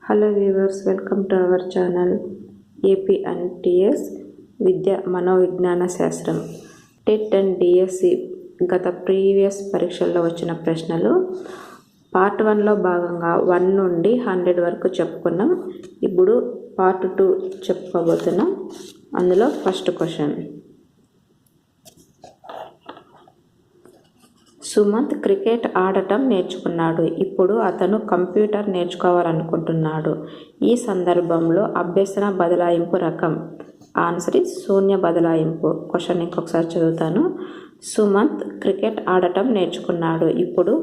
Hello viewers, welcome to our channel AP and TS విద్య మనోవిజ్ఞాన శాస్త్రం. టెట్ అండ్ డిఎస్సి గత ప్రీవియస్ పరీక్షల్లో వచ్చిన ప్రశ్నలు పార్ట్ 1లో భాగంగా 1 నుండి 100 వరకు చెప్పుకున్నాం. ఇప్పుడు పార్ట్ 2 చెప్పుకోబోతున్నాం. అందులో ఫస్ట్ క్వశ్చన్, సుమంత్ క్రికెట్ ఆడటం నేర్చుకున్నాడు. ఇప్పుడు అతను కంప్యూటర్ నేర్చుకోవాలనుకుంటున్నాడు. ఈ సందర్భంలో అభ్యసన బదలాయింపు రకం. ఆన్సర్ ఇస్ శూన్య బదలాయింపు. క్వశ్చన్ ఇంకొకసారి చదువుతాను. సుమంత్ క్రికెట్ ఆడటం నేర్చుకున్నాడు. ఇప్పుడు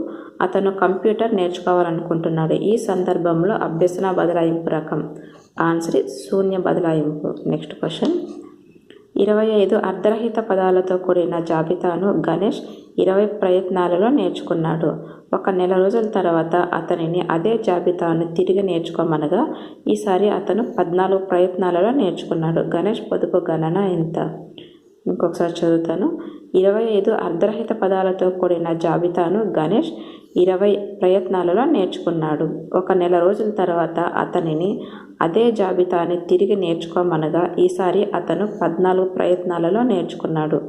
అతను కంప్యూటర్ నేర్చుకోవాలనుకుంటున్నాడు. ఈ సందర్భంలో అభ్యసన బదలాయింపు రకం. ఆన్సర్ ఇస్ శూన్య బదలాయింపు. నెక్స్ట్ క్వశ్చన్, 25 అర్ధరహిత పదాలతో కూడిన జాబితాను గణేష్ 20 ప్రయత్నాలలో నేర్చుకున్నాడు. 1 నెల రోజుల తర్వాత అతనిని అదే జాబితాను తిరిగి నేర్చుకోమనగా ఈసారి అతను 14 ప్రయత్నాలలో నేర్చుకున్నాడు. గణేష్ పొదుపు గణన ఎంత? ఇంకొకసారి చదువుతాను. 25 అర్ధరహిత పదాలతో కూడిన జాబితాను గణేష్ 20 ప్రయత్నాలలో నేర్చుకున్నాడు. 1 నెల రోజుల తర్వాత అతనిని అదే జాబితాని తిరిగి నేర్చుకోమనగా ఈసారి అతను 14 ప్రయత్నాలలో నేర్చుకున్నాడు.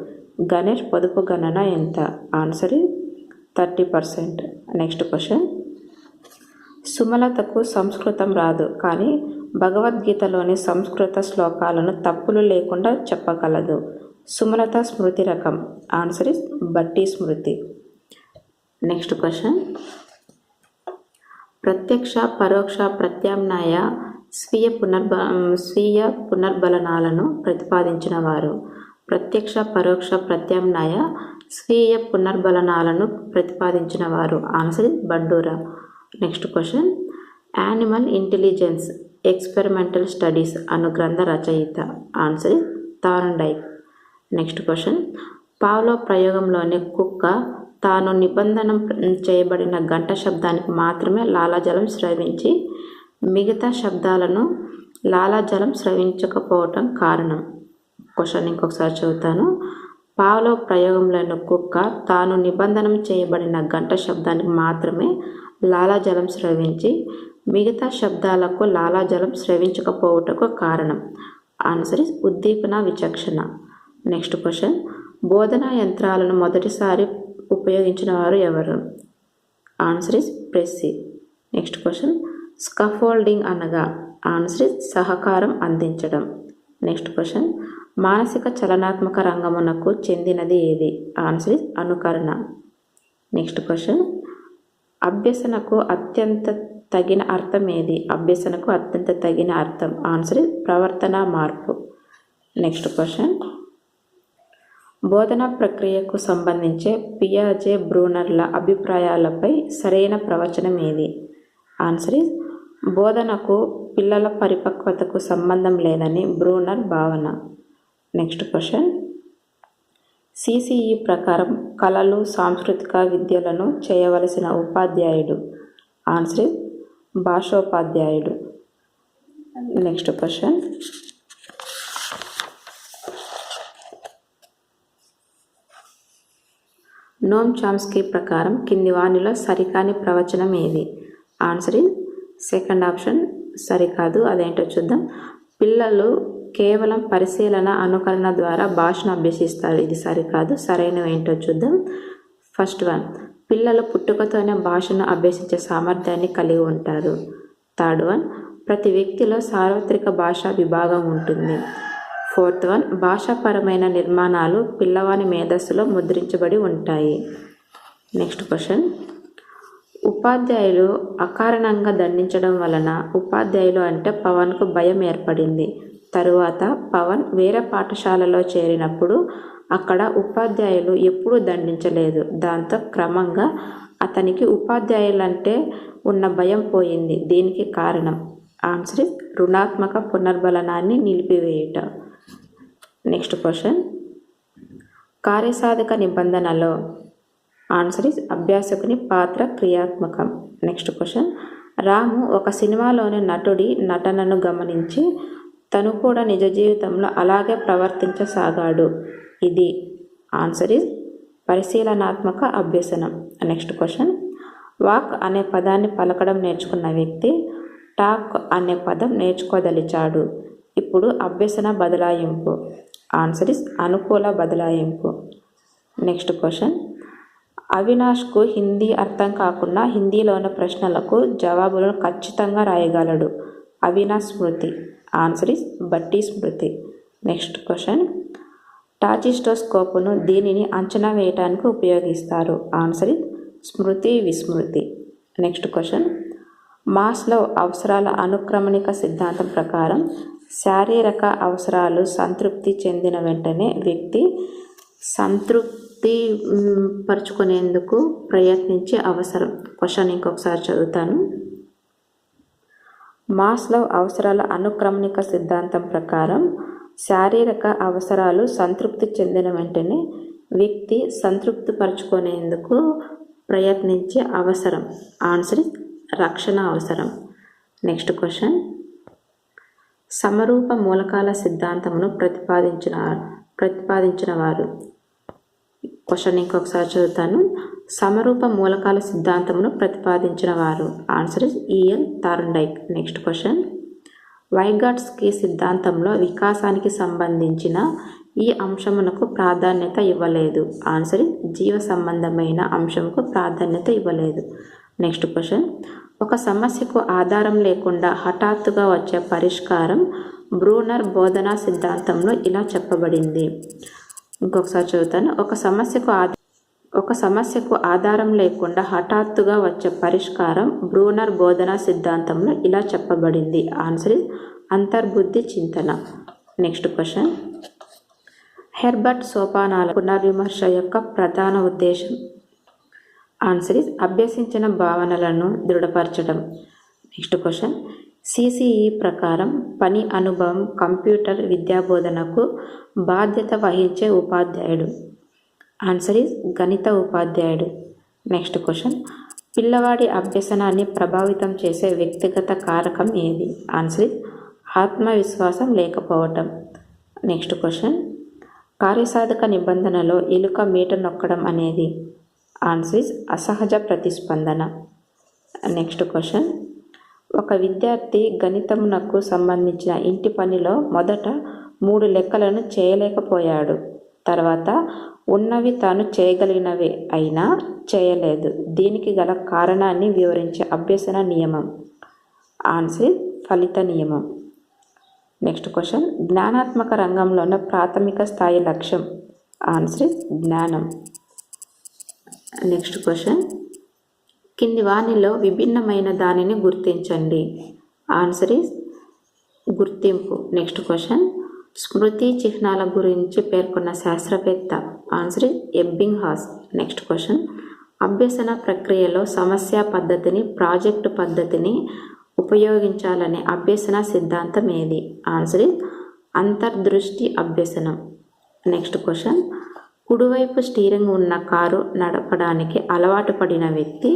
గణేష్ పొదుపు గణన ఎంత? ఆన్సర్ 30%. నెక్స్ట్ క్వశ్చన్, సుమలతకు సంస్కృతం రాదు, కానీ భగవద్గీతలోని సంస్కృత శ్లోకాలను తప్పులు లేకుండా చెప్పగలదు. సుమలత స్మృతి రకం. ఆన్సర్ ఇస్ బట్టి స్మృతి. నెక్స్ట్ క్వశ్చన్, ప్రత్యక్ష పరోక్ష ప్రత్యామ్నాయ స్వీయ పునర్బలనాలను ప్రతిపాదించిన వారు. ప్రత్యక్ష పరోక్ష ప్రత్యామ్నాయ స్వీయ పునర్బలనాలను ప్రతిపాదించిన వారు. Answer is Bandura. Next question, animal intelligence experimental studies అను గ్రంథ రచయిత. Answer is Thorndike. Next question, Pavlov ప్రయోగంలోని కుక్క తాను నిబంధన చేయబడిన గంట శబ్దానికి మాత్రమే లాలాజలం స్రవించి మిగతా శబ్దాలను లాలాజలం స్రవించకపోవటం కారణం. క్వశ్చన్ ఇంకొకసారి చదువుతాను. పావ్లో ప్రయోగంలోని కుక్క తాను నిబంధన చేయబడిన గంట శబ్దానికి మాత్రమే లాలాజలం స్రవించి మిగతా శబ్దాలకు లాలాజలం స్రవించకపోవటకు కారణం. ఆన్సర్ ఇస్ ఉద్దీపన విచక్షణ. నెక్స్ట్ క్వశ్చన్, బోధనా యంత్రాలను మొదటిసారి ఉపయోగించిన వారు ఎవరు? Answer is Pressey. Next question, scaffolding అనగా? ఆన్సర్ ఇస్ సహకారం అందించడం. నెక్స్ట్ క్వశ్చన్, మానసిక చలనాత్మక రంగమునకు చెందినది ఏది? ఆన్సర్ ఇస్ అనుకరణ. నెక్స్ట్ క్వశ్చన్, అభ్యసనకు అత్యంత తగిన అర్థం ఏది? అభ్యసనకు అత్యంత తగిన అర్థం. ఆన్సర్ ఇస్ ప్రవర్తన మార్పు. నెక్స్ట్ క్వశ్చన్, బోధనా ప్రక్రియకు సంబంధించే పియాజే బ్రూనర్ల అభిప్రాయాలపై సరైన ప్రవచనం ఏది? ఆన్సర్ ఇస్ బోధనకు పిల్లల పరిపక్వతకు సంబంధం లేదని బ్రూనర్ భావన. నెక్స్ట్ క్వశ్చన్, సిసిఈ ప్రకారం కళలు సాంస్కృతిక విద్యలను చేయవలసిన ఉపాధ్యాయుడు. ఆన్సర్ ఇస్ భాషోపాధ్యాయుడు. నెక్స్ట్ క్వశ్చన్, నోమ్ చామ్స్కీ ప్రకారం కింది వానిలో సరికాని ప్రవచనం ఏది? ఆన్సర్ ఇస్ సెకండ్ ఆప్షన్ సరికాదు. అదేంటో చూద్దాం. పిల్లలు కేవలం పరిశీలన అనుకరణ ద్వారా భాషను అభ్యసిస్తారు. ఇది సరికాదు. సరైనవి ఏంటో చూద్దాం. ఫస్ట్ వన్, పిల్లలు పుట్టుకతోనే భాషను అభ్యసించే సామర్థ్యాన్ని కలిగి ఉంటారు. థర్డ్ వన్, ప్రతి వ్యక్తిలో సార్వత్రిక భాషా విభాగం ఉంటుంది. ఫోర్త్ వన్, భాషాపరమైన నిర్మాణాలు పిల్లవాని మేధస్సులో ముద్రించబడి ఉంటాయి. నెక్స్ట్ క్వశ్చన్, ఉపాధ్యాయులు అకారణంగా దండించడం వలన ఉపాధ్యాయులు అంటే పవన్కు భయం ఏర్పడింది. తరువాత పవన్ వేరే పాఠశాలలో చేరినప్పుడు అక్కడ ఉపాధ్యాయులు ఎప్పుడూ దండించలేదు. దాంతో క్రమంగా అతనికి ఉపాధ్యాయులంటే ఉన్న భయం పోయింది. దీనికి కారణం? ఆన్సర్ ఇస్ రుణాత్మక పునర్బలనాన్ని నిలిపివేయుట. నెక్స్ట్ క్వశ్చన్, కార్యసాధక నిబంధనలో? ఆన్సర్ ఇస్ అభ్యాసకుని పాత్ర క్రియాత్మకం. నెక్స్ట్ క్వశ్చన్, రాము ఒక సినిమాలోని నటుడి నటనను గమనించి తను కూడా నిజ జీవితంలో అలాగే ప్రవర్తించసాగాడు. ఇది? ఆన్సర్ ఇస్ పరిశీలనాత్మక అభ్యసనం. నెక్స్ట్ క్వశ్చన్, వాక్ అనే పదాన్ని పలకడం నేర్చుకున్న వ్యక్తి టాక్ అనే పదం నేర్చుకోదలిచాడు. ఇప్పుడు అభ్యసన బదలాయింపు. ఆన్సర్ ఇస్ అనుకూల బదలాయింపు. Next question. అవినాష్కు హిందీ అర్థం కాకుండా హిందీలోని ప్రశ్నలకు జవాబులను ఖచ్చితంగా రాయగలడు. అవినాష్ స్మృతి. ఆన్సర్ ఇస్ బట్టి స్మృతి. Next question. టాచిస్టోస్కోపును దీనిని అంచనా వేయడానికి ఉపయోగిస్తారు. ఆన్సర్ ఇస్ స్మృతి విస్మృతి. Next question. మాస్లో అవసరాల అనుక్రమణిక సిద్ధాంతం ప్రకారం శారీరక అవసరాలు సంతృప్తి చెందిన వెంటనే వ్యక్తి సంతృప్తి పరుచుకునేందుకు ప్రయత్నించే అవసరం. క్వశ్చన్ ఇంకొకసారి చదువుతాను. మాస్లో అవసరాల అనుక్రమణిక సిద్ధాంతం ప్రకారం శారీరక అవసరాలు సంతృప్తి చెందిన వెంటనే వ్యక్తి సంతృప్తి పరుచుకునేందుకు ప్రయత్నించే అవసరం. ఆన్సర్ రక్షణ అవసరం. Next question. సమరూప మూలకాల సిద్ధాంతమును ప్రతిపాదించిన వారు. క్వశ్చన్ ఇంకొకసారి చదువుతాను. సమరూప మూలకాల సిద్ధాంతమును ప్రతిపాదించిన వారు. Answer is E L Thorndike. Next question. Vygotsky సిద్ధాంతంలో వికాసానికి సంబంధించిన ఈ అంశమునకు ప్రాధాన్యత ఇవ్వలేదు. ఆన్సర్ జీవ సంబంధమైన అంశముకు ప్రాధాన్యత ఇవ్వలేదు. Next question. ఒక సమస్యకు ఆధారం లేకుండా హఠాత్తుగా వచ్చే పరిష్కారం బ్రూనర్ బోధనా సిద్ధాంతంలో ఇలా చెప్పబడింది. ఇంకొకసారి చదువుతాను. ఒక సమస్యకు ఆధారం లేకుండా హఠాత్తుగా వచ్చే పరిష్కారం బ్రూనర్ బోధనా సిద్ధాంతంలో ఇలా చెప్పబడింది. ఆన్సర్ అంతర్బుద్ధి చింతన. Next question. హెర్బర్ట్ సోపానాల పునర్విమర్శ యొక్క ప్రధాన ఉద్దేశం. ఆన్సర్ అభ్యసించిన భావనలను దృఢపరచడం. Next question. సిసిఈ ప్రకారం పని అనుభవం కంప్యూటర్ విద్యాబోధనకు బాధ్యత వహించే ఉపాధ్యాయుడు. ఆన్సర్ గణిత ఉపాధ్యాయుడు. Next question. పిల్లవాడి అభ్యసనాన్ని ప్రభావితం చేసే వ్యక్తిగత కారకం ఏది? ఆన్సర్ ఆత్మవిశ్వాసం లేకపోవటం. Next question. కార్యసాధక నిబంధనలో ఎలుక మీట నొక్కడం అనేది. ఆన్సర్ అసహజ ప్రతిస్పందన. Next question. ఒక విద్యార్థి గణితమునకు సంబంధించిన ఇంటి పనిలో మొదట 3 లెక్కలను చేయలేకపోయాడు. తర్వాత ఉన్నవి తాను చేయగలిగినవే అయినా చేయలేదు. దీనికి గల కారణాన్ని వివరించే అభ్యసన నియమం. ఆన్సర్ ఫలిత నియమం. Next question. జ్ఞానాత్మక రంగంలోని ప్రాథమిక స్థాయి లక్ష్యం. ఆన్సర్ జ్ఞానం. Next question. కింది వానిలో విభిన్నమైన దానిని గుర్తించండి. ఆన్సర్ గుర్తింపు. Next question. స్మృతి చిహ్నాల గురించి పేర్కొన్న శాస్త్రవేత్త. Answer Ebbinghaus. Next question. అభ్యసన ప్రక్రియలో సమస్య పద్ధతిని ప్రాజెక్టు పద్ధతిని ఉపయోగించాలనే అభ్యసన సిద్ధాంతం ఏది? ఆన్సర్ అంతర్దృష్టి అభ్యసనం. Next question. కుడివైపు స్టీరింగ్ ఉన్న కారు నడపడానికి అలవాటు పడిన వ్యక్తి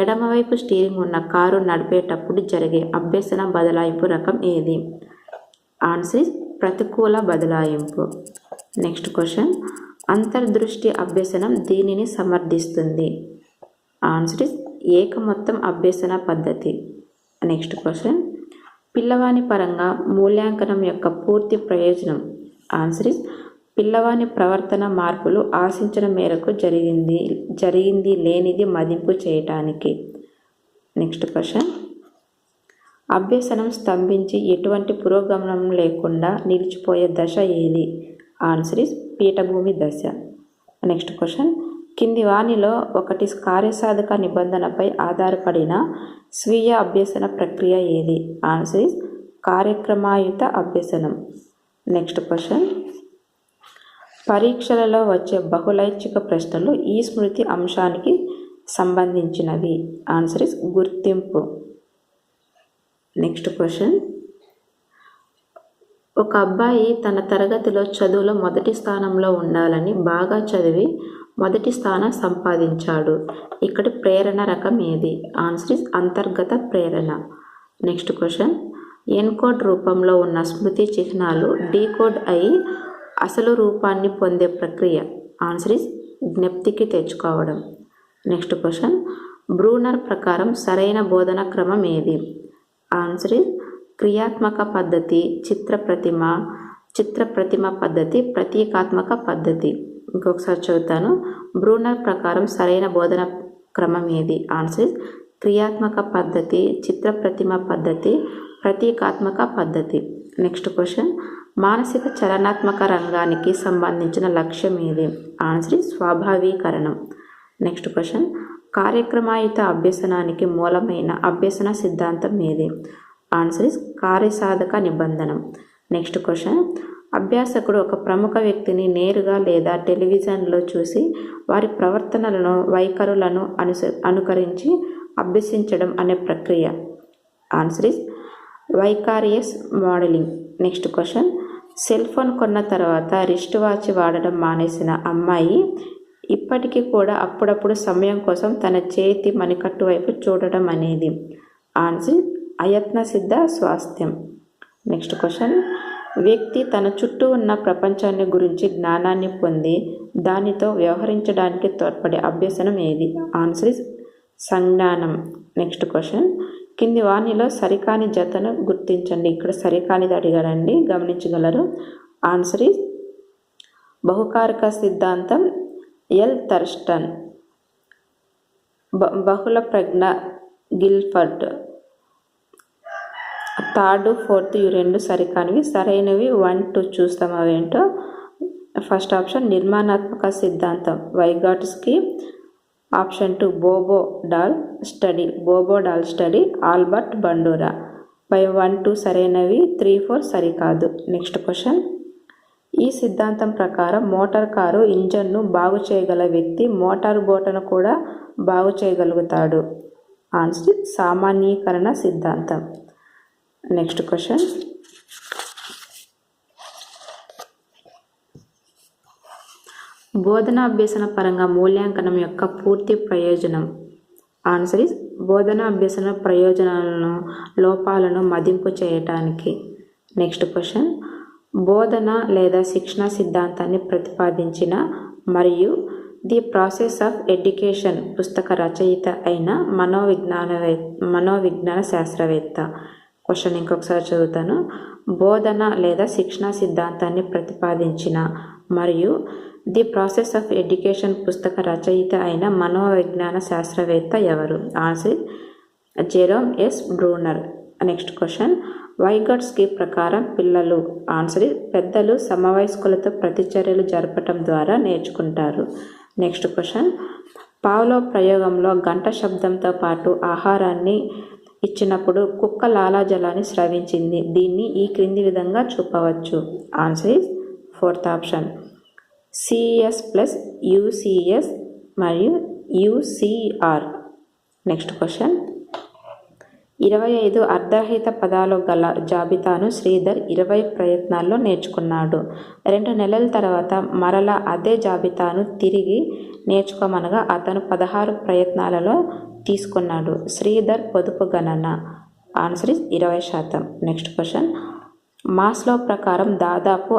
ఎడమవైపు స్టీరింగ్ ఉన్న కారు నడిపేటప్పుడు జరిగే అభ్యసన బదలాయింపు రకం ఏది? ఆన్సర్ ప్రతికూల బదలాయింపు. Next question. అంతర్దృష్టి అభ్యసనం దీనిని సమర్థిస్తుంది. ఆన్సర్ ఏకమొత్తం అభ్యసన పద్ధతి. Next question. పిల్లవాని పరంగా మూల్యాంకనం యొక్క పూర్తి ప్రయోజనం. ఆన్సర్ పిల్లవాని ప్రవర్తన మార్పులు ఆశించిన మేరకు జరిగింది లేనిది మదింపు చేయటానికి. Next question. అభ్యసనం స్తంభించి ఎటువంటి పురోగమనం లేకుండా నిలిచిపోయే దశ ఏది? ఆన్సర్ పీఠభూమి దశ. Next question. కింది వానిలో ఒకటి కార్యసాధక నిబంధనపై ఆధారపడిన స్వీయ అభ్యసన ప్రక్రియ ఏది? ఆన్సర్ కార్యక్రమాయుత అభ్యసనం. Next question. పరీక్షలలో వచ్చే బహుళైచ్ఛిక ప్రశ్నలు ఈ స్మృతి అంశానికి సంబంధించినవి. ఆన్సర్ గుర్తింపు. Next question. ఒక అబ్బాయి తన తరగతిలో చదువులో మొదటి స్థానంలో ఉండాలని బాగా చదివి మొదటి స్థానం సంపాదించాడు. ఇక్కడ ప్రేరణ రకం ఏది? ఆన్సర్ అంతర్గత ప్రేరణ. Next question. ఎన్కోడ్ రూపంలో ఉన్న స్మృతి చిహ్నాలు డీకోడ్ అయి అసలు రూపాన్ని పొందే ప్రక్రియ. ఆన్సర్ జ్ఞప్తికి తెచ్చుకోవడం. Next question. బ్రూనర్ ప్రకారం సరైన బోధన క్రమం ఏది? ఆన్సర్ ఇస్ క్రియాత్మక పద్ధతి, చిత్ర ప్రతిమ పద్ధతి, ప్రతీకాత్మక పద్ధతి. ఇంకొకసారి చదువుతాను. బ్రూనర్ ప్రకారం సరైన బోధన క్రమం ఏది? ఆన్సర్ ఇస్ క్రియాత్మక పద్ధతి, చిత్ర ప్రతిమ పద్ధతి, ప్రతీకాత్మక పద్ధతి. నెక్స్ట్ క్వశ్చన్, మానసిక చలనాత్మక రంగానికి సంబంధించిన లక్ష్యం ఏది? ఆన్సర్ ఇస్ స్వాభావీకరణం. నెక్స్ట్ క్వశ్చన్, కార్యక్రమాయుత అభ్యసనానికి మూలమైన అభ్యసన సిద్ధాంతం ఏది? ఆన్సర్ ఇస్ కార్యసాధక నిబంధనం. నెక్స్ట్ క్వశ్చన్, అభ్యాసకుడు ఒక ప్రముఖ వ్యక్తిని నేరుగా లేదా టెలివిజన్లో చూసి వారి ప్రవర్తనలను, వైఖరులను అనుకరించి అభ్యసించడం అనే ప్రక్రియ. Answer is vicarious modeling. Next question, cell phone కొన్న తర్వాత రిస్ట్ వాచ్ వాడడం మానేసిన అమ్మాయి ఇప్పటికీ కూడా అప్పుడప్పుడు సమయం కోసం తన చేతి మణికట్టు వైపు చూడడం అనేది. ఆన్సర్ అయత్న సిద్ధ స్వాస్థ్యం. నెక్స్ట్ క్వశ్చన్, వ్యక్తి తన చుట్టూ ఉన్న ప్రపంచాన్ని గురించి జ్ఞానాన్ని పొంది దానితో వ్యవహరించడానికి తోడ్పడే అభ్యసనం ఏది? ఆన్సర్ ఇస్ సంజ్ఞానం. నెక్స్ట్ క్వశ్చన్, కింది వాణిలో సరికాని జతను గుర్తించండి. ఇక్కడ సరికానిది అడిగాడండి, గమనించగలరు. ఆన్సర్ ఇస్ బహుకారక సిద్ధాంతం, ఎల్ థర్స్టన్. బహుళ ప్రజ్ఞ, గిల్ఫర్డ్. థర్డ్, ఫోర్త్ ఇవి రెండు సరికానివి. సరైనవి 1, 2 చూస్తాం అవేంటో. ఫస్ట్ ఆప్షన్ నిర్మాణాత్మక సిద్ధాంతం, వైగాట్స్కీ. Option 2 బోబో doll study, Albert Bandura. 1, 2 సరైనవి, 3, 4 సరికాదు. నెక్స్ట్ క్వశ్చన్, ఈ సిద్ధాంతం ప్రకారం మోటార్ కారు ఇంజన్ను బాగు చేయగల వ్యక్తి మోటారు బోటను కూడా బాగు చేయగలుగుతాడు. ఆన్సర్ సామాన్యీకరణ సిద్ధాంతం. నెక్స్ట్ క్వశ్చన్, బోధనాభ్యసన పరంగా మూల్యాంకనం యొక్క పూర్తి ప్రయోజనం. ఆన్సర్ ఇస్ బోధనాభ్యసన ప్రయోజనాలను, లోపాలను మదింపు చేయటానికి. నెక్స్ట్ క్వశ్చన్, బోధన లేదా శిక్షణ సిద్ధాంతాన్ని ప్రతిపాదించిన మరియు ది ప్రాసెస్ ఆఫ్ ఎడ్యుకేషన్ పుస్తక రచయిత అయిన మనోవిజ్ఞాన శాస్త్రవేత్త. క్వశ్చన్ ఇంకొకసారి చదువుతాను. బోధన లేదా శిక్షణ సిద్ధాంతాన్ని ప్రతిపాదించిన మరియు ది ప్రాసెస్ ఆఫ్ ఎడ్యుకేషన్ పుస్తక రచయిత అయిన మనోవిజ్ఞాన శాస్త్రవేత్త ఎవరు? Answer Jerome S Bruner. Next question, Vygotsky ప్రకారం పిల్లలు. ఆన్సర్ పెద్దలు సమవయస్కులతో ప్రతిచర్యలు జరపటం ద్వారా నేర్చుకుంటారు. నెక్స్ట్ క్వశ్చన్, పావ్లోవ్ ప్రయోగంలో గంట శబ్దంతో పాటు ఆహారాన్ని ఇచ్చినప్పుడు కుక్క లాలాజలాన్ని స్రవించింది. దీన్ని ఈ క్రింది విధంగా చూపవచ్చు. Answer is fourth option CS plus UCS మరియు యూసిఆర్. నెక్స్ట్ క్వశ్చన్, 25 అర్ధరహిత పదాలు గల జాబితాను శ్రీధర్ 20 ప్రయత్నాల్లో నేర్చుకున్నాడు. 2 నెలల తర్వాత మరలా అదే జాబితాను తిరిగి నేర్చుకోమనగా అతను 16 ప్రయత్నాలలో తీసుకున్నాడు. శ్రీధర్ పొదుపు గణన. Answer is 20%. Next question, Maslow ప్రకారం దాదాపు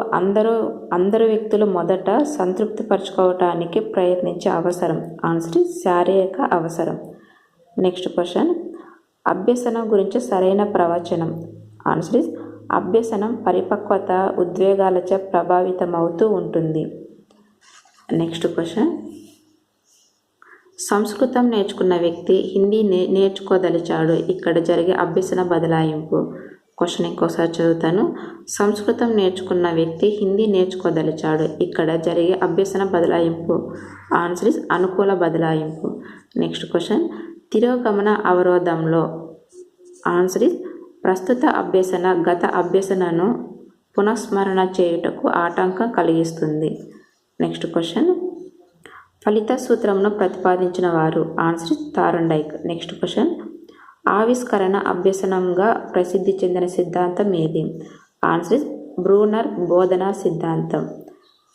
అందరు వ్యక్తులు మొదట సంతృప్తి పరచుకోవటానికి ప్రయత్నించే అవసరం. ఆన్సర్ ఇస్ శారీరక అవసరం. నెక్స్ట్ క్వశ్చన్, అభ్యసనం గురించి సరైన ప్రవచనం. ఆన్సర్ ఇస్ అభ్యసనం పరిపక్వత, ఉద్వేగాలచే ప్రభావితమవుతూ ఉంటుంది. నెక్స్ట్ క్వశ్చన్, సంస్కృతం నేర్చుకున్న వ్యక్తి హిందీ నేర్చుకోదలిచాడు. ఇక్కడ జరిగే అభ్యసన బదలాయింపు. క్వశ్చన్ ఇంకోసారి చదువుతాను. సంస్కృతం నేర్చుకున్న వ్యక్తి హిందీ నేర్చుకోదలిచాడు. ఇక్కడ జరిగే అభ్యసన బదలాయింపు. ఆన్సర్ ఇస్ అనుకూల బదలాయింపు. నెక్స్ట్ క్వశ్చన్, తిరోగమన అవరోధంలో. ఆన్సర్ ఇస్ ప్రస్తుత అభ్యసన గత అభ్యసనను పునఃస్మరణ చేయుటకు ఆటంకం కలిగిస్తుంది. నెక్స్ట్ క్వశ్చన్, ఫలిత సూత్రంను ప్రతిపాదించిన వారు. Answer is Thorndike. Next question, ఆవిష్కరణ అభ్యసనంగా ప్రసిద్ధి చెందిన సిద్ధాంతం ఏది? ఆన్సర్ ఇస్ బ్రూనర్ బోధనా సిద్ధాంతం.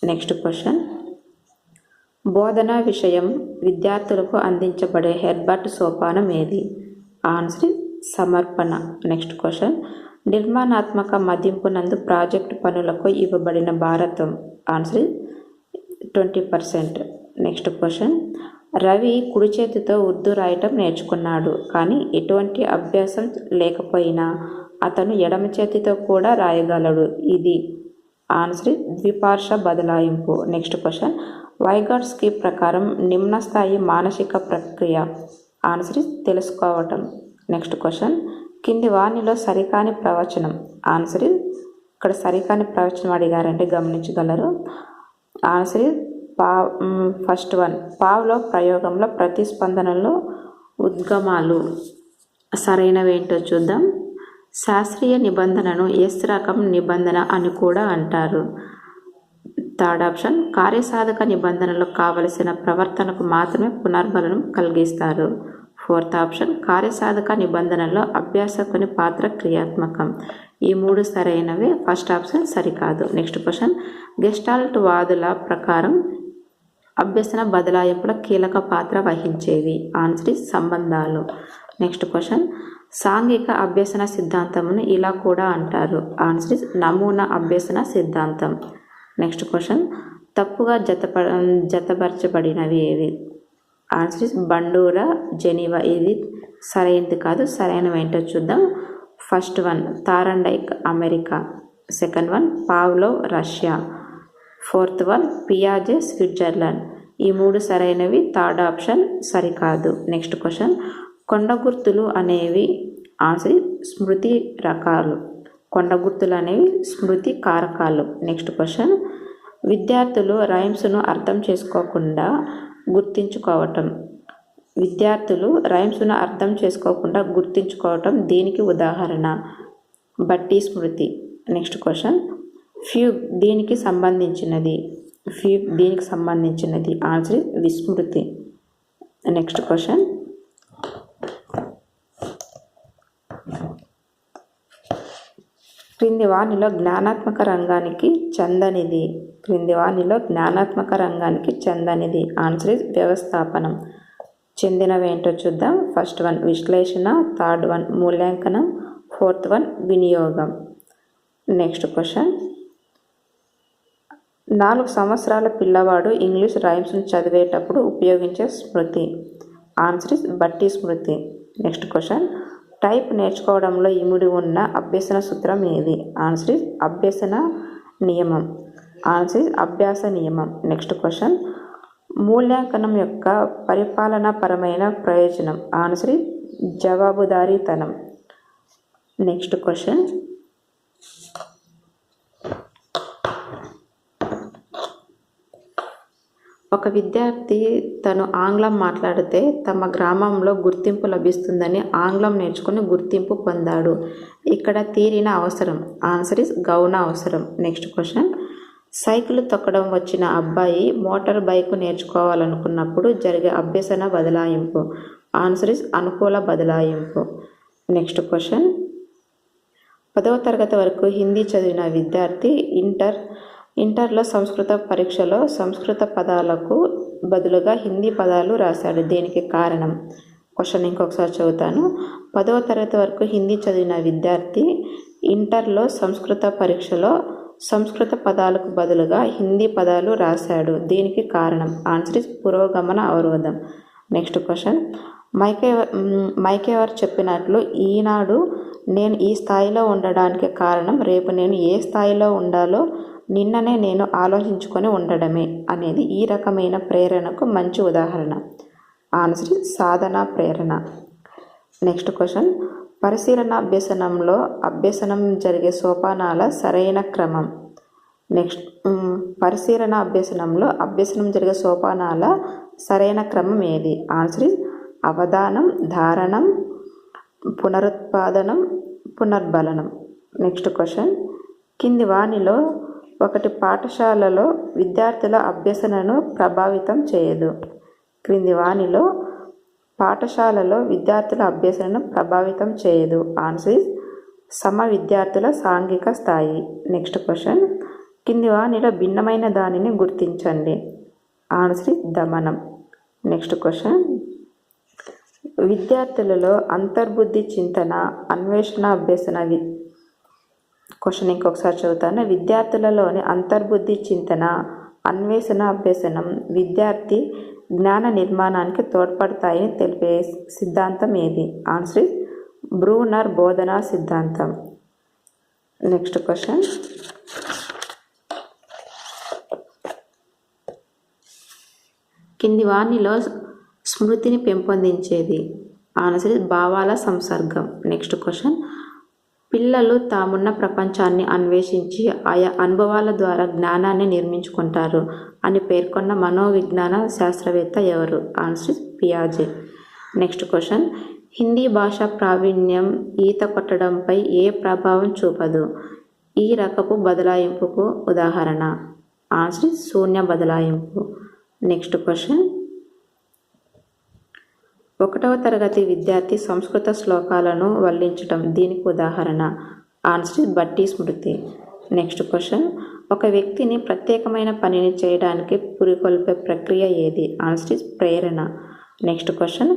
నెక్స్ట్ క్వశ్చన్, బోధనా విషయం విద్యార్థులకు అందించబడే హెర్బర్ట్ సోపానం ఏది? ఆన్సర్ సమర్పణ. నెక్స్ట్ క్వశ్చన్, నిర్మాణాత్మక మదింపు నందు ప్రాజెక్టు పనులకు ఇవ్వబడిన భారతం. ఆన్సర్ 20%. నెక్స్ట్ క్వశ్చన్, రవి కుడి చేతితో ఉర్దూ రాయటం నేర్చుకున్నాడు, కానీ ఎటువంటి అభ్యాసం లేకపోయినా అతను ఎడమ చేతితో కూడా రాయగలడు. ఇది ఆన్సర్ ద్విపార్శ్వ బదలాయింపు. నెక్స్ట్ క్వశ్చన్, వైగాట్స్కీ ప్రకారం నిమ్న స్థాయి మానసిక ప్రక్రియ. ఆన్సర్ తెలుసుకోవటం. నెక్స్ట్ క్వశ్చన్, కింది వానిలో సరికాని ప్రవచనం. ఆన్సర్ ఇక్కడ సరికాని ప్రవచనం అడిగారంటే గమనించగలరు. ఆన్సర్ ఫస్ట్ వన్, పావ్లో ప్రయోగంలో ప్రతిస్పందనలో ఉద్గమాలు. సరైనవేంటో చూద్దాం. శాస్త్రీయ నిబంధనను ఎస్ రకం నిబంధన అని కూడా అంటారు. థర్డ్ ఆప్షన్, కార్యసాధక నిబంధనలో కావలసిన ప్రవర్తనకు మాత్రమే పునర్బలం కలిగిస్తారు. ఫోర్త్ ఆప్షన్, కార్యసాధక నిబంధనలో అభ్యాసకుని పాత్ర క్రియాత్మకం. ఈ మూడు సరైనవే. ఫస్ట్ ఆప్షన్ సరికాదు. నెక్స్ట్ క్వశ్చన్, గెస్టాల్ట్ వాదుల ప్రకారం అభ్యసన బదలాయింపుల కీలక పాత్ర వహించేవి. ఆన్సర్ సంబంధాలు. నెక్స్ట్ క్వశ్చన్, సాంఘిక అభ్యసన సిద్ధాంతమును ఇలా కూడా అంటారు. ఆన్సర్ నమూనా అభ్యసన సిద్ధాంతం. నెక్స్ట్ క్వశ్చన్, తప్పుగా జతపరచబడినవి ఏవి. Answer Bandura, Geneva. ఇది సరైనది కాదు. సరైనవేంటో చూద్దాం. First one, Thorndike America. Second one, Pavlov Russia. Fourth one, పియాజే స్విట్జర్లాండ్. ఈ మూడు సరైనవి. థర్డ్ ఆప్షన్ సరికాదు. నెక్స్ట్ క్వశ్చన్, కొండ గుర్తులు అనేవి ఆన్సర్ స్మృతి రకాలు. కొండ గుర్తులు అనేవి స్మృతి కారకాలు. నెక్స్ట్ క్వశ్చన్, విద్యార్థులు రైమ్స్ను అర్థం చేసుకోకుండా గుర్తించుకోవటం. విద్యార్థులు రైమ్స్ను అర్థం చేసుకోవటం దీనికి ఉదాహరణ. బట్టి స్మృతి. నెక్స్ట్ క్వశ్చన్, ఫ్యూగ్ దీనికి సంబంధించినది. ఆన్సర్ విస్మృతి. నెక్స్ట్ క్వశ్చన్, క్రింది వానిలో జ్ఞానాత్మక రంగానికి చెందనిది. ఆన్సర్ వ్యవస్థాపనం. చెందినవేంటో చూద్దాం. ఫస్ట్ వన్ విశ్లేషణ, థర్డ్ వన్ మూల్యాంకనం, ఫోర్త్ వన్ వినియోగం. నెక్స్ట్ క్వశ్చన్, 4 సంవత్సరాల పిల్లవాడు ఇంగ్లీష్ రైమ్స్ను చదివేటప్పుడు ఉపయోగించే స్మృతి. ఆన్సర్ బట్టి స్మృతి. నెక్స్ట్ క్వశ్చన్, టైప్ నేర్చుకోవడంలో ఇమిడి ఉన్న అభ్యసన సూత్రం ఏది. ఆన్సర్ అభ్యసన నియమం. ఆన్సర్ అభ్యాస నియమం. నెక్స్ట్ క్వశ్చన్, మూల్యాంకనం యొక్క పరిపాలనాపరమైన ప్రయోజనం. ఆన్సర్ జవాబుదారీతనం. నెక్స్ట్ క్వశ్చన్, ఒక విద్యార్థి తను ఆంగ్లం మాట్లాడితే తమ గ్రామంలో గుర్తింపు లభిస్తుందని ఆంగ్లం నేర్చుకుని గుర్తింపు పొందాడు. ఇక్కడ తీరిన అవసరం. ఆన్సర్ ఇస్ గౌణ అవసరం. నెక్స్ట్ క్వశ్చన్, సైకిల్ తొక్కడం వచ్చిన అబ్బాయి మోటార్ బైక్ నేర్చుకోవాలనుకున్నప్పుడు జరిగే అభ్యసన బదలాయింపు. ఆన్సర్ ఇస్ అనుకూల బదలాయింపు. నెక్స్ట్ క్వశ్చన్, 10వ తరగతి వరకు హిందీ చదివిన విద్యార్థి ఇంటర్లో సంస్కృత పరీక్షలో సంస్కృత పదాలకు బదులుగా హిందీ పదాలు రాశాడు. దీనికి కారణం. క్వశ్చన్ ఇంకొకసారి చదువుతాను. 10వ తరగతి వరకు హిందీ చదివిన విద్యార్థి ఇంటర్లో సంస్కృత పరీక్షలో సంస్కృత పదాలకు బదులుగా హిందీ పదాలు రాశాడు. దీనికి కారణం. ఆన్సర్ ఇస్ పురోగమన అవరోధం. నెక్స్ట్ క్వశ్చన్, మైకేవర్ చెప్పినట్లు ఈనాడు నేను ఈ స్థాయిలో ఉండడానికి కారణం రేపు నేను ఏ స్థాయిలో ఉండాలో నిన్ననే నేను ఆలోచించుకొని ఉండడమే అనేది ఈ రకమైన ప్రేరణకు మంచి ఉదాహరణ. ఆన్సర్ సాధన ప్రేరణ. నెక్స్ట్ క్వశ్చన్, అభ్యసనం జరిగే సోపానాల సరైన క్రమం. అభ్యసనం జరిగే సోపానాల సరైన క్రమం ఏది. ఆన్సర్ అవధానం, ధారణం, పునరుత్పాదనం, పునర్బలనం. నెక్స్ట్ క్వశ్చన్, కింది వానిలో ఒకటి పాఠశాలలో విద్యార్థుల అభ్యసనను ప్రభావితం చేయదు. క్రింది వానిలో పాఠశాలలో విద్యార్థుల అభ్యసనను ప్రభావితం చేయదు. ఆన్సర్ సమ విద్యార్థుల సాంఘిక స్థాయి. నెక్స్ట్ క్వశ్చన్, కింది వానిలో భిన్నమైన దానిని గుర్తించండి. ఆన్సర్ దమనం. నెక్స్ట్ క్వశ్చన్, విద్యార్థులలో అంతర్బుద్ధి చింతన, అన్వేషణ అభ్యసన. క్వశ్చన్ ఇంకొకసారి చదువుతాను. విద్యార్థులలోని అంతర్బుద్ధి చింతన, అన్వేషణ అభ్యసనం విద్యార్థి జ్ఞాన నిర్మాణానికి తోడ్పడతాయని తెలిపే సిద్ధాంతం ఏది? ఆన్సర్ ఇస్ బ్రూనర్ బోధనా సిద్ధాంతం. Next question. కింది వానిలో స్మృతిని పెంపొందించేది? ఆన్సర్ ఇస్ భావాల సంసర్గం. Next question. పిల్లలు తామున్న ప్రపంచాన్ని అన్వేషించి ఆయా అనుభవాల ద్వారా జ్ఞానాన్ని నిర్మించుకుంటారు అని పేర్కొన్న మనోవిజ్ఞాన శాస్త్రవేత్త ఎవరు? ఆన్సర్ ఇస్ పియాజే. Next question. హిందీ భాష ప్రావీణ్యం ఈత కొట్టడంపై ఏ ప్రభావం చూపదు? ఈ రకపు బదలాయింపుకు ఉదాహరణ? ఆన్సర్ ఇస్ శూన్య బదలాయింపు. Next question. 1వ తరగతి విద్యార్థి సంస్కృత శ్లోకాలను వల్లించటం దీనికి ఉదాహరణ? ఆన్సర్ ఇస్ బట్టి స్మృతి. Next question. ఒక వ్యక్తిని ప్రత్యేకమైన పనిని చేయడానికి పురికొల్పే ప్రక్రియ ఏది? ఆన్సర్ ఇస్ ప్రేరణ. Next question.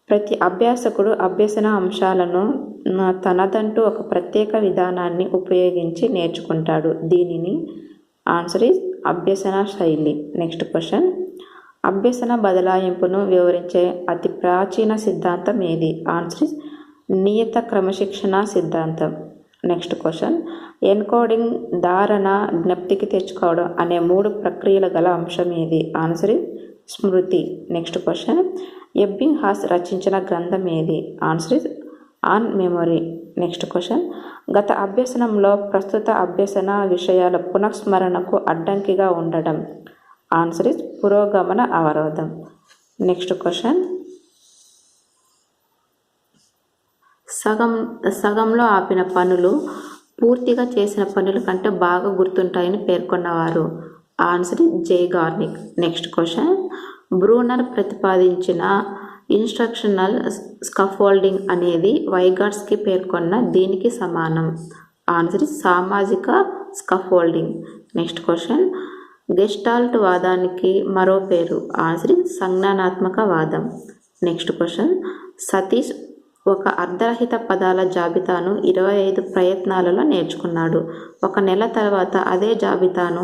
ప్రతి అభ్యాసకుడు అభ్యసన అంశాలను తనదంటూ ఒక ప్రత్యేక విధానాన్ని ఉపయోగించి నేర్చుకుంటాడు. దీనిని? ఆన్సర్ ఇస్ అభ్యసన శైలి. Next question. అభ్యసన బదలాయింపును వివరించే అతి ప్రాచీన సిద్ధాంతం ఏది? ఆన్సర్ ఇస్ నియత క్రమశిక్షణ సిద్ధాంతం. Next question. ఎన్కోడింగ్, ధారణ, జ్ఞప్తికి తెచ్చుకోవడం అనే 3 ప్రక్రియలు గల అంశం ఏది? ఆన్సర్ ఇస్ స్మృతి. Next question. ఎబ్బింగ్ హాస్ రచించిన గ్రంథం ఏది? Answer is on memory. Next question. గత అభ్యసనంలో ప్రస్తుత అభ్యసన విషయాల పునఃస్మరణకు అడ్డంకిగా ఉండడం? ఆన్సర్ ఇస్ పురోగమన అవరోధం. Next question. సగంలో ఆపిన పనులు పూర్తిగా చేసిన పనుల కంటే బాగా గుర్తుంటాయని పేర్కొన్నవారు? Answer is Zeigarnik. Next question. Bruner ప్రతిపాదించిన ఇన్స్ట్రక్షనల్ స్కాఫోల్డింగ్ అనేది వైగాట్స్కి పేర్కొన్న దీనికి సమానం? ఆన్సర్ ఇస్ సామాజిక స్కాఫోల్డింగ్. Next question. గెస్టాల్ట్ వాదానికి మరో పేరు? ఆన్సర్ ఇస్ సంజ్ఞానాత్మక వాదం. Next question. సతీష్ ఒక అర్ధరహిత పదాల జాబితాను 25 ప్రయత్నాలలో నేర్చుకున్నాడు. 1 నెల తర్వాత అదే జాబితాను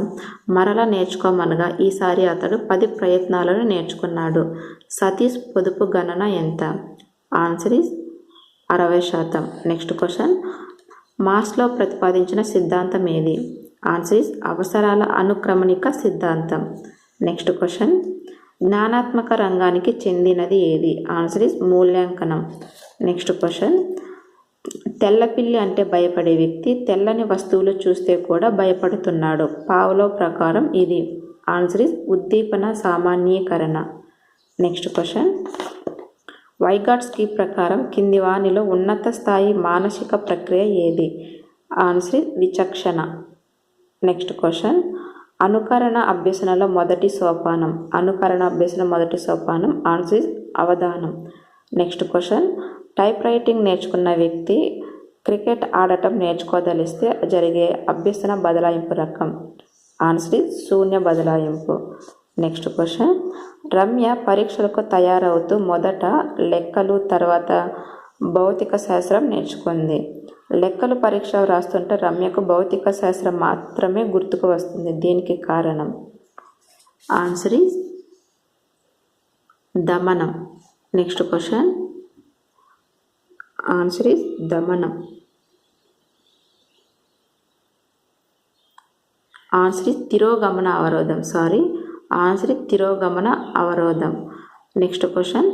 మరలా నేర్చుకోమనగా ఈసారి అతడు 10 ప్రయత్నాలను నేర్చుకున్నాడు. సతీష్ పొదుపు గణన ఎంత? Answer is 60%. Next question. Maslow ప్రతిపాదించిన సిద్ధాంతం ఏది? ఆన్సర్ ఇస్ అవసరాల అనుక్రమణిక సిద్ధాంతం. Next question. జ్ఞానాత్మక రంగానికి చెందినది ఏది? ఆన్సర్ ఇస్ మూల్యాంకనం. Next question. తెల్లపిల్లి అంటే భయపడే వ్యక్తి తెల్లని వస్తువులు చూస్తే కూడా భయపడుతున్నాడు. పావ్లో ప్రకారం ఇది? ఆన్సర్ ఇస్ ఉద్దీపన సామాన్యీకరణ. Next question. వైగాట్స్కి ప్రకారం కింది వానిలో ఉన్నత స్థాయి మానసిక ప్రక్రియ ఏది? ఆన్సర్ ఇస్ విచక్షణ. Next question. అనుకరణ అభ్యసనలో మొదటి సోపానం? Answer is Avadhanam. Next question. Type writing నేర్చుకున్న వ్యక్తి క్రికెట్ ఆడటం నేర్చుకోదలిస్తే జరిగే అభ్యసన బదలాయింపు రకం? ఆన్సర్ ఇస్ శూన్య బదలాయింపు. Next question. రమ్య పరీక్షలకు తయారవుతూ మొదట లెక్కలు, తర్వాత భౌతిక శాస్త్రం నేర్చుకుంది. లెక్కలు పరీక్ష వ్రాస్తుంటే రమ్యకు భౌతిక శాస్త్రం మాత్రమే గుర్తుకు వస్తుంది. దీనికి కారణం? ఆన్సర్ ఇస్ దమనం. Next question. ఆన్సర్ ఇస్ దమనం. ఆన్సర్ ఇస్ తిరోగమన అవరోధం. ఆన్సర్ ఇస్ తిరోగమన అవరోధం. Next question.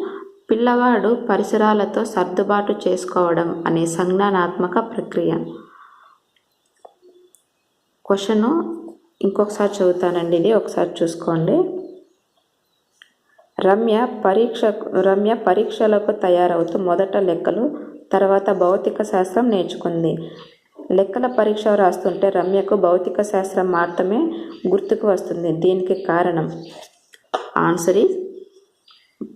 పిల్లవాడు పరిసరాలతో సర్దుబాటు చేసుకోవడం అనే సంజ్ఞానాత్మక ప్రక్రియ? క్వశ్చను ఇంకొకసారి చదువుతానండి, ఇది ఒకసారి చూసుకోండి. రమ్య పరీక్షలకు తయారవుతూ మొదట లెక్కలు, తర్వాత భౌతిక శాస్త్రం నేర్చుకుంది. లెక్కల పరీక్ష రాస్తుంటే రమ్యకు భౌతిక శాస్త్రం మాత్రమే గుర్తుకు వస్తుంది. దీనికి కారణం? ఆన్సర్ ఇస్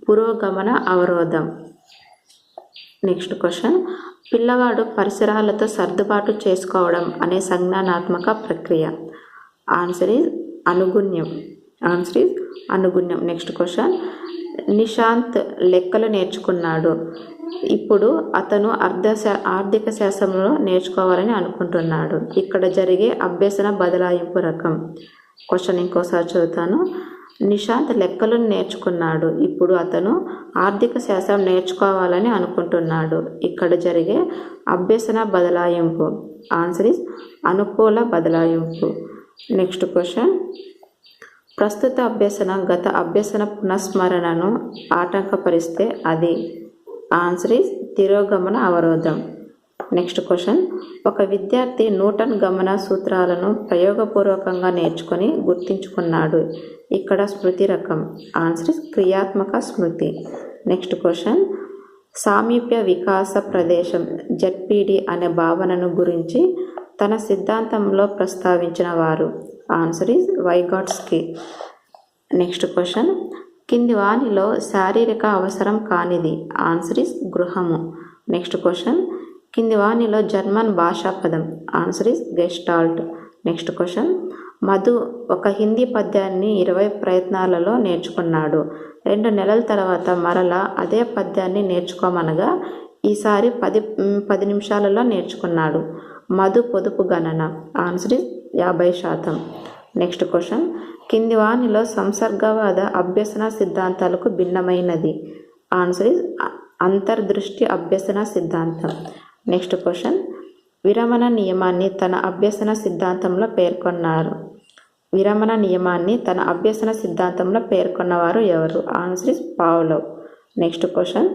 పురోగమన అవరోధం. Next question. పిల్లవాడు పరిసరాలతో సర్దుబాటు చేసుకోవడం అనే సంజ్ఞానాత్మక ప్రక్రియ? ఆన్సర్ ఇస్ అనుగుణ్యం. Next question. నిశాంత్ లెక్కలు నేర్చుకున్నాడు. ఇప్పుడు అతను ఆర్థిక శాస్త్రంలో నేర్చుకోవాలని అనుకుంటున్నాడు. ఇక్కడ జరిగే అభ్యసన బదలాయింపు రకం? క్వశ్చన్ ఇంకోసారి చదువుతాను. నిశాంత్ లెక్కలు నేర్చుకున్నాడు. ఇప్పుడు అతను ఆర్థిక శాస్త్రం నేర్చుకోవాలని అనుకుంటున్నాడు. ఇక్కడ జరిగే అభ్యసన బదలాయింపు. ఆన్సర్ ఇస్ అనుకూల బదలాయింపు. Next question. ప్రస్తుత అభ్యసన గత అభ్యసన పునఃస్మరణను ఆటంకపరిస్తే అది. ఆన్సర్ ఇస్ తిరోగమన అవరోధం. Next question. ఒక విద్యార్థి న్యూటన్ గమన సూత్రాలను ప్రయోగపూర్వకంగా నేర్చుకొని గుర్తించుకున్నాడు. ఇక్కడ స్మృతి రకం. ఆన్సర్ ఇస్ క్రియాత్మక స్మృతి. Next question. సామీప్య వికాస ప్రదేశం జెడ్పీడి అనే భావనను గురించి తన సిద్ధాంతంలో ప్రస్తావించిన వారు. Answer is Vygotsky. Next question. కింది వానిలో శారీరక అవసరం కానిది. ఆన్సర్ ఇస్ గృహము. Next question. కింది వానిలో జర్మన్ భాషా పదం. Answer is Gestalt. Next question. Madhu ఒక హిందీ పద్యాన్ని 20 ప్రయత్నాలలో నేర్చుకున్నాడు. 2 నెలల తర్వాత మరలా అదే పద్యాన్ని నేర్చుకోమనగా ఈసారి 10 నిమిషాలలో నేర్చుకున్నాడు. మధు పొదుపు గణన. Answer is 50%. Next question. కింది వానిలో సంసర్గవాద అభ్యసన సిద్ధాంతాలకు భిన్నమైనది. ఆన్సర్ ఇస్ అంతర్దృష్టి అభ్యసన సిద్ధాంతం. Next question. విరమణ నియమాన్ని తన అభ్యసన సిద్ధాంతంలో పేర్కొన్నారు. విరమణ నియమాన్ని తన అభ్యసన సిద్ధాంతంలో పేర్కొన్నవారు ఎవరు? Answer is Pavlov. Next question.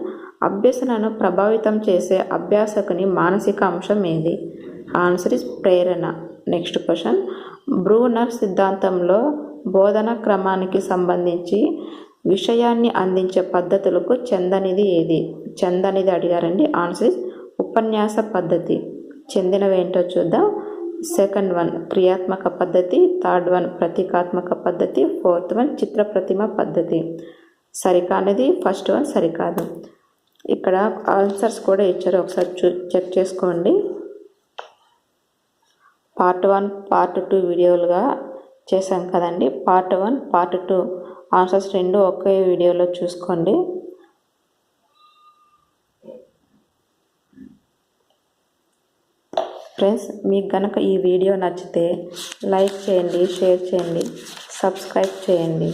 అభ్యసనను ప్రభావితం చేసే అభ్యాసకుని మానసిక అంశం ఏది? ఆన్సర్ ఇస్ ప్రేరణ. Next question. బ్రూనర్ సిద్ధాంతంలో బోధన క్రమానికి సంబంధించి విషయాన్ని అందించే పద్ధతులకు చెందనిది ఏది? చెందనిది అడిగారండి. ఆన్సర్ ఇస్ ఉపన్యాస పద్ధతి. చెందినవేంటో చూద్దాం. సెకండ్ వన్ క్రియాత్మక పద్ధతి, థర్డ్ వన్ ప్రతీకాత్మక పద్ధతి, ఫోర్త్ వన్ చిత్ర ప్రతిమ పద్ధతి. సరికానిది ఫస్ట్ వన్ సరికాదు. ఇక్కడ ఆన్సర్స్ కూడా ఇచ్చారు, ఒకసారి చెక్ చేసుకోండి. పార్ట్ 1 పార్ట్ 2 వీడియోలుగా చేశాం కదండి. పార్ట్ 1 పార్ట్ 2 ఆన్సర్స్ 2 ఒకే వీడియోలో చూసుకోండి. ఫ్రెండ్స్, మీకు కనుక ఈ వీడియో నచ్చితే లైక్ చేయండి, షేర్ చేయండి, సబ్స్క్రైబ్ చేయండి.